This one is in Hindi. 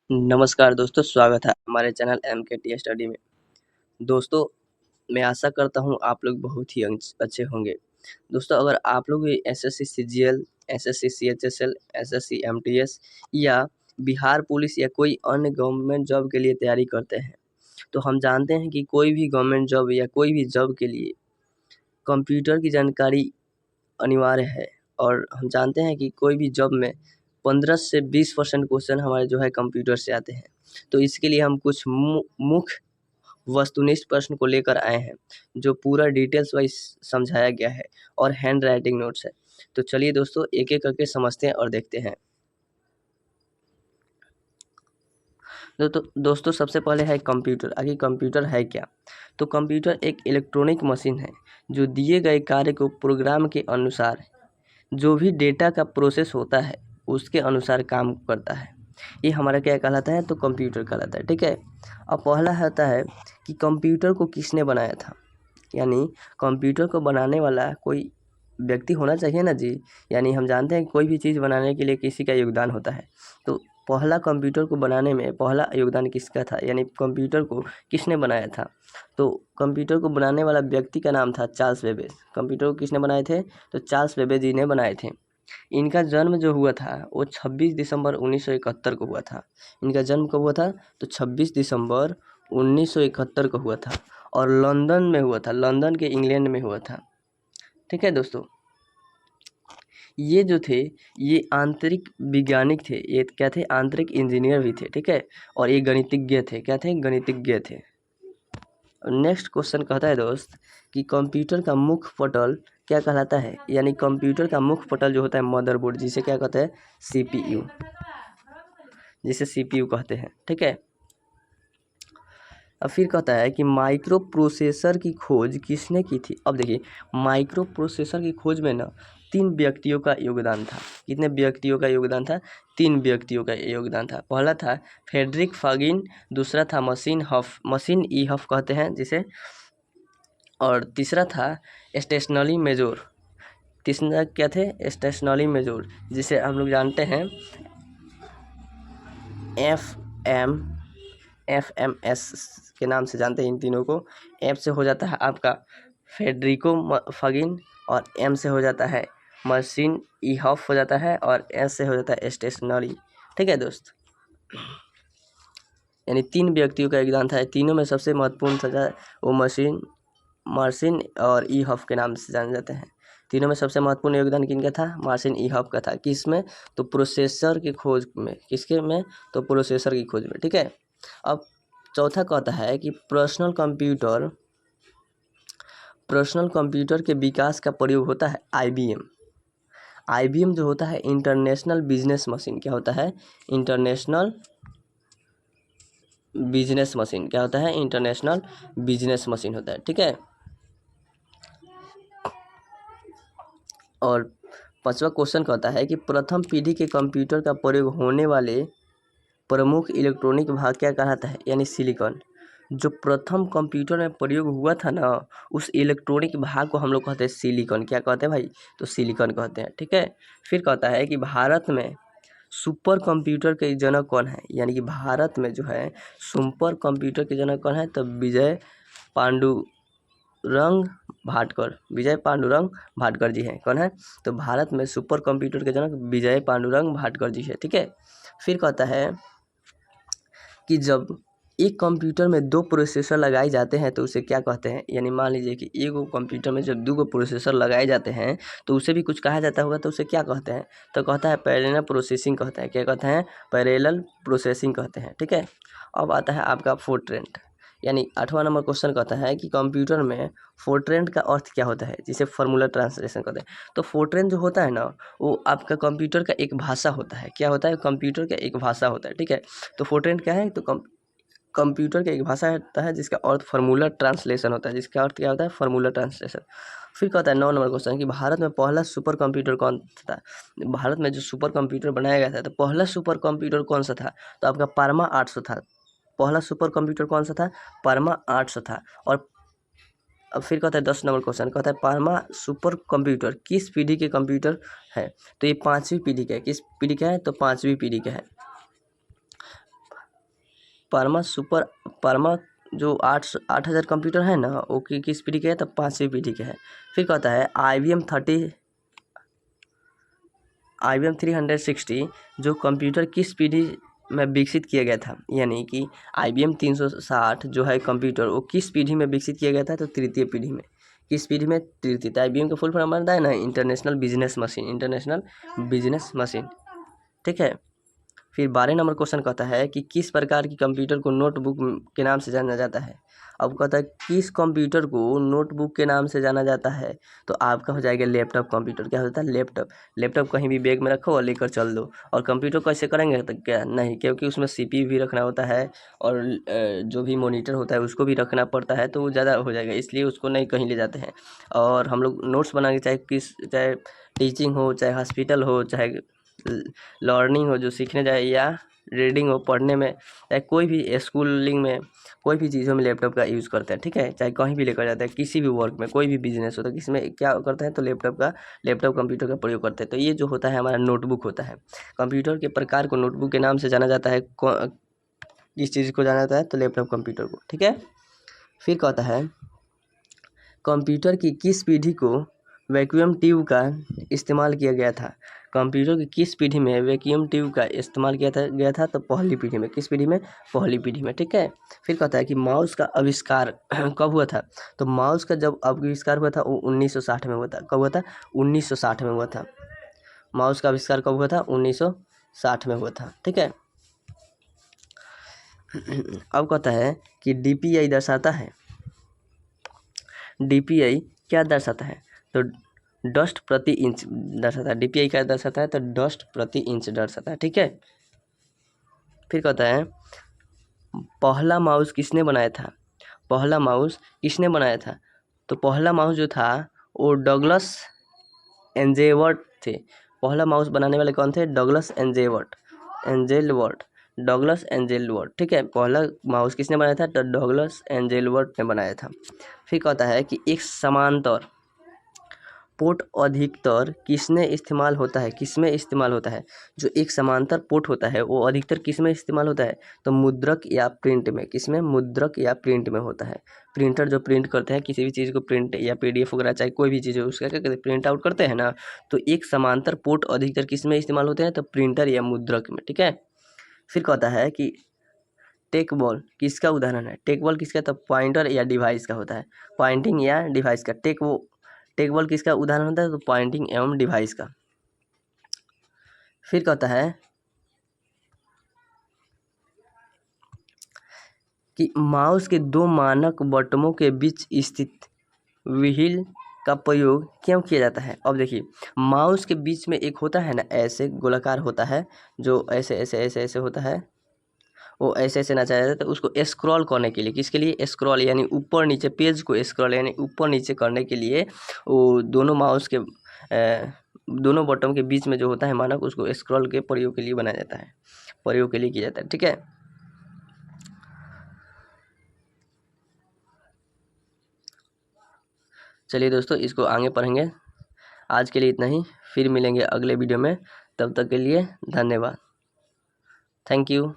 नमस्कार दोस्तों, स्वागत है हमारे चैनल MKT स्टडी में। दोस्तों, मैं आशा करता हूँ आप लोग बहुत ही अच्छे होंगे। दोस्तों, अगर आप लोग SSC CGL, SSC CHSL, SSC MTS या बिहार पुलिस या कोई अन्य गवर्नमेंट जॉब के लिए तैयारी करते हैं, तो हम जानते हैं कि कोई भी गवर्नमेंट जॉब या कोई भी जॉब के लिए कंप्यूटर की जानकारी अनिवार्य है। और हम जानते हैं कि कोई भी जॉब में 15 से 20% क्वेश्चन हमारे जो है कंप्यूटर से आते हैं। तो इसके लिए हम कुछ मुख्य वस्तुनिष्ठ प्रश्न को लेकर आए हैं, जो पूरा डिटेल्स वाइज समझाया गया है और हैंड राइटिंग नोट्स है। तो चलिए दोस्तों, एक एक करके समझते हैं और देखते हैं। दोस्तों सबसे पहले है कंप्यूटर। आगे कंप्यूटर है क्या? तो कंप्यूटर एक इलेक्ट्रॉनिक मशीन है जो दिए गए कार्य को प्रोग्राम के अनुसार जो भी डेटा का प्रोसेस होता है उसके अनुसार काम करता है। ये हमारा क्या कहलाता है? तो कंप्यूटर कहलाता है। ठीक है। अब पहला होता है कि कंप्यूटर को किसने बनाया था, यानी कंप्यूटर को बनाने वाला कोई व्यक्ति होना चाहिए ना जी। यानी हम जानते हैं कि कोई भी चीज़ बनाने के लिए किसी का योगदान होता है। तो पहला कंप्यूटर को बनाने में पहला योगदान किसका था, यानी कंप्यूटर को किसने बनाया था? तो कंप्यूटर को बनाने वाला व्यक्ति का नाम था चार्ल्स बेबेज। कंप्यूटर को किसने बनाए थे? तो चार्ल्स बेबेज जी ने बनाए थे। इनका जन्म जो हुआ था वो 26 दिसंबर 1971 को हुआ था। इनका जन्म कब हुआ था? तो 26 दिसंबर 1971 को हुआ था और लंदन में हुआ था। लंदन के इंग्लैंड में हुआ था। ठीक है दोस्तों, ये जो थे ये आंतरिक वैज्ञानिक थे। ये क्या थे? आंतरिक इंजीनियर भी थे। ठीक है। और ये गणितज्ञ थे। क्या थे? गणितज्ञ थे। नेक्स्ट क्वेश्चन कहता है दोस्त कि कंप्यूटर का मुख्य पटल क्या कहलाता है, यानी कंप्यूटर का मुख्य पटल जो होता है मदरबोर्ड, जिसे क्या कहते हैं? CPU, जिसे CPU कहते हैं। ठीक है। अब फिर कहता है कि माइक्रो प्रोसेसर की खोज किसने की थी? अब देखिए, माइक्रो प्रोसेसर की खोज में ना 3 व्यक्तियों का योगदान था। कितने व्यक्तियों का योगदान था? 3 व्यक्तियों का योगदान था। पहला था फ्रेडरिक फागिन, दूसरा था मशीन ई हफ कहते हैं जिसे, और तीसरा था स्टेशनरी मेजोर। तीसरा क्या थे? स्टेशनरी मेजोर, जिसे हम लोग जानते हैं FMS के नाम से जानते हैं। इन तीनों को F से हो जाता है आपका फेडरिको फागिन, और M से हो जाता है मशीन ई हफ हो जाता है, और S से हो जाता है स्टेशनरी। ठीक है दोस्त, यानी 3 व्यक्तियों का योगदान था। तीनों में सबसे महत्वपूर्ण था वो मार्सिन और ई हफ के नाम से जाने जाते हैं। तीनों में सबसे महत्वपूर्ण योगदान किनका था? मार्सिन ई हफ का था। किस में? तो प्रोसेसर की खोज में। किसके में? तो प्रोसेसर की खोज में। ठीक है। अब चौथा कहता है कि पर्सनल कंप्यूटर के विकास का प्रयोग होता है IBM जो होता है इंटरनेशनल बिजनेस मशीन। क्या होता है? International business machine. क्या होता है? इंटरनेशनल बिजनेस मशीन होता है। ठीक है। और 5वां क्वेश्चन कहता है कि प्रथम पीढ़ी के कंप्यूटर का प्रयोग होने वाले प्रमुख इलेक्ट्रॉनिक भाग क्या कहलाता है, यानी सिलिकॉन। जो प्रथम कंप्यूटर में प्रयोग हुआ था ना, उस इलेक्ट्रॉनिक भाग को हम लोग कहते हैं सिलिकॉन। क्या कहते हैं भाई? तो सिलिकॉन कहते हैं। ठीक है। फिर कहता है कि भारत में सुपर कंप्यूटर के जनक कौन है, यानी कि भारत में जो है सुपर कंप्यूटर के जनक कौन है? तो विजय पांडुरंग भाटकर जी हैं। कौन है? तो भारत में सुपर कंप्यूटर के जनक विजय पांडुरंग भाटकर जी है। ठीक है। फिर कहता है कि जब एक कंप्यूटर में 2 प्रोसेसर लगाए जाते हैं तो उसे क्या कहते हैं? यानी मान लीजिए कि एक कंप्यूटर में जब 2 प्रोसेसर लगाए जाते हैं तो उसे भी कुछ कहा जाता होगा, तो उसे क्या कहते हैं? तो कहता है पैरेलल प्रोसेसिंग कहते हैं। क्या कहते हैं? पैरेलल प्रोसेसिंग कहते हैं। ठीक है। अब आता है आपका फोर्ट्रेंट, यानी 8वां नंबर क्वेश्चन कहता है कि कंप्यूटर में फोर्ट्रेंट का अर्थ क्या होता है, जिसे फार्मूला ट्रांसलेशन कहते हैं। तो फोर्ट्रेंट जो होता है ना, वो आपका कंप्यूटर का एक भाषा होता है। क्या होता है? कंप्यूटर का एक भाषा होता है। ठीक है। तो फोर्ट्रेंट क्या है? तो कंप्यूटर का एक भाषा होता है जिसका अर्थ फार्मूला ट्रांसलेशन होता है। जिसका अर्थ क्या होता है? Formula translation. फिर कहता है 9 नंबर क्वेश्चन कि भारत में पहला सुपर कंप्यूटर कौन था? भारत में जो सुपर कंप्यूटर बनाया गया था, तो पहला सुपर कंप्यूटर कौन सा था? तो आपका पारमा 800 था। पहला सुपर कंप्यूटर कौन सा था? पारमा 800 था। और अब फिर कहता है 10 नंबर क्वेश्चन कहता है पारमा सुपर कंप्यूटर किस पीढ़ी के कंप्यूटर है? तो ये 5वीं पीढ़ी का है। किस पीढ़ी का है? तो 5वीं पीढ़ी का है। परमा जो 8,000 कंप्यूटर है ना, वो किस पीढ़ी के है? तो 5वीं पीढ़ी के है। फिर कहता है IBM 360 जो कंप्यूटर किस पीढ़ी में विकसित किया गया था, यानी कि IBM 360 जो है कंप्यूटर वो किस पीढ़ी में विकसित किया गया था? तो तृतीय पीढ़ी में। किस पीढ़ी में? तृतीय। तो IBM का फुल फॉर्म बनता है ना इंटरनेशनल बिजनेस मशीन। ठीक है। फिर 12 नंबर क्वेश्चन कहता है कि किस प्रकार की कंप्यूटर को नोटबुक के नाम से जाना जाता है। अब कहता है किस कंप्यूटर को नोटबुक के नाम से जाना जाता है, तो आपका हो जाएगा लैपटॉप कंप्यूटर। क्या होता है? लैपटॉप कहीं भी बैग में रखो और लेकर चल दो। और कंप्यूटर कैसे करेंगे? तो क्या नहीं, क्योंकि उसमें CPU भी रखना होता है और जो भी मॉनिटर होता है उसको भी रखना पड़ता है, तो वो ज़्यादा हो जाएगा, इसलिए उसको नहीं कहीं ले जाते हैं। और हम लोग नोट्स बनाएंगे, चाहे टीचिंग हो, चाहे हॉस्पिटल हो, चाहे लर्निंग हो जो सीखने जाए, या रीडिंग हो पढ़ने में, चाहे कोई भी स्कूलिंग में, कोई भी चीज़ों में लैपटॉप का यूज़ करते हैं। ठीक है, चाहे कहीं भी लेकर जाते हैं, किसी भी वर्क में, कोई भी बिजनेस हो तो किसमें क्या करते हैं? तो लैपटॉप कंप्यूटर का प्रयोग करते हैं। तो ये जो होता है हमारा नोटबुक होता है। कंप्यूटर के प्रकार को नोटबुक के नाम से जाना जाता है। किस चीज़ को जाना जाता है? तो लैपटॉप कंप्यूटर को। ठीक है। फिर कहता है कंप्यूटर की किस पीढ़ी को वैक्यूम ट्यूब का इस्तेमाल किया गया था? कंप्यूटर की किस पीढ़ी में वैक्यूम ट्यूब का इस्तेमाल गया था? तो पहली पीढ़ी में। किस पीढ़ी में? पहली पीढ़ी में। ठीक है। फिर कहता है कि माउस का आविष्कार कब हुआ था? तो माउस का जब आविष्कार हुआ था वो 1960 में हुआ था। कब हुआ था? 1960 में हुआ था। माउस का आविष्कार कब हुआ था? 1960 में हुआ था। ठीक है। अब कहता है कि DPI दर्शाता है, DPI क्या दर्शाता है? तो डस्ट प्रति इंच दर्शाता है। DPI क्या दर्शाता है? तो डस्ट प्रति इंच दर्शाता है। ठीक है। फिर कहता है पहला माउस किसने बनाया था? पहला माउस किसने बनाया था? तो पहला माउस जो था वो डगलस एंजेवर्ट थे। पहला माउस बनाने वाले कौन थे? डगलस एंजेलवर्ट। ठीक है। पहला माउस किसने बनाया था? तो डगलस एंजेलवर्ट ने बनाया था। फिर कहता है कि एक समांतर पोर्ट अधिकतर किसमें इस्तेमाल होता है? जो एक समांतर पोर्ट होता है वो अधिकतर किसमें इस्तेमाल होता है? तो मुद्रक या प्रिंट में। किसमें? मुद्रक या प्रिंट में होता है। प्रिंटर जो प्रिंट करते हैं किसी भी चीज़ को, प्रिंट या PDF वगैरह चाहे कोई भी चीज़ हो, उसका क्या कहते हैं? प्रिंट आउट करते हैं ना। तो एक समांतर पोर्ट अधिकतर किसमें इस्तेमाल होते हैं? तो प्रिंटर या मुद्रक में। ठीक है। फिर कहता है कि टेक बॉल किसका उदाहरण है? टेक बॉल किसका? तो पॉइंटर या डिवाइस का होता है। पॉइंटिंग या डिवाइस का। टेक बॉल किसका उदाहरण होता है? तो पॉइंटिंग एवं डिवाइस का। फिर कहता है कि माउस के दो मानक बटनों के बीच स्थित व्हील का प्रयोग क्यों किया जाता है? अब देखिए, माउस के बीच में एक होता है ना, ऐसे गोलाकार होता है, जो ऐसे ऐसे ऐसे ऐसे होता है, वो ऐसे ऐसे नचाया जाता है। तो उसको स्क्रॉल करने के लिए, किसके लिए? स्क्रॉल यानी ऊपर नीचे, पेज को स्क्रॉल यानी ऊपर नीचे करने के लिए वो दोनों माउस के दोनों बटन के बीच में जो होता है मानक, उसको स्क्रॉल के प्रयोग के लिए बनाया जाता है, प्रयोग के लिए किया जाता है। ठीक है। चलिए दोस्तों, इसको आगे पढ़ेंगे। आज के लिए इतना ही, फिर मिलेंगे अगले वीडियो में। तब तक के लिए धन्यवाद। Thank you.